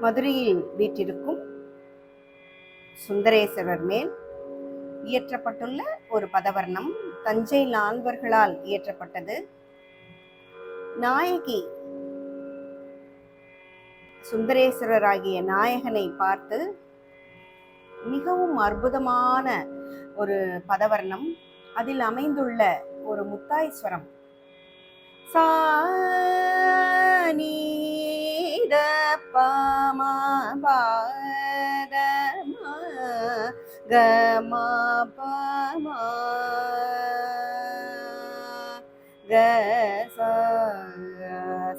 மதுரையில் வீற்றிருக்கும் சுந்தரேஸ்வரர் மேல் இயற்றப்பட்டுள்ள ஒரு பதவர்ணம் தஞ்சை நால்வர்களால் இயற்றப்பட்டது. நாயகி சுந்தரேஸ்வரராகிய நாயகனை பார்த்து மிகவும் அற்புதமான ஒரு பதவர்ணம். அதில் அமைந்துள்ள ஒரு முத்தாய்ஸ்வரம் சாநீத பமா பாத கமா பமா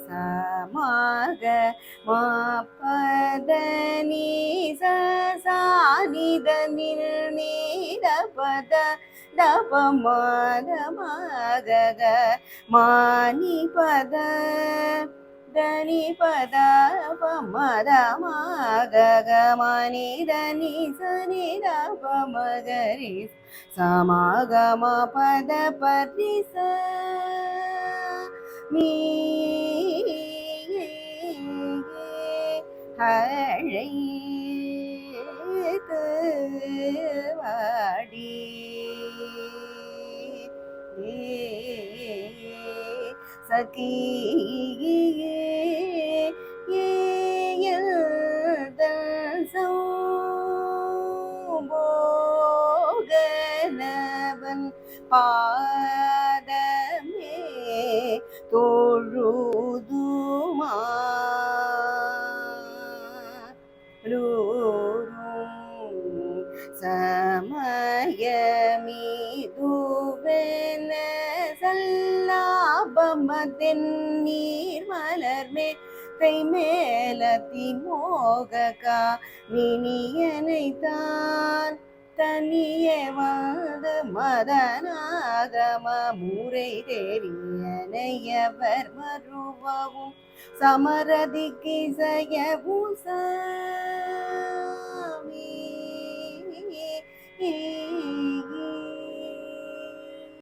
சமாக மாபதனி சானித நீத பத தபமதமக மானி பத தனி பத பமதமக மணி தனி சனி தபமகரி சமகம பத பரிச மீ அழைத்து வாடி சகி சோபோகனவன் பாதமே தொழுதுமா சமயமிதுவென சல்லாபமதென் நீர் மலர்மே கைமேலத்தி மோககா வினியனைத்தான் தனியே வந்து மதனாகம முறை தெரியனையவர் மறுவவும் சமரதிக்கு செய்யவும்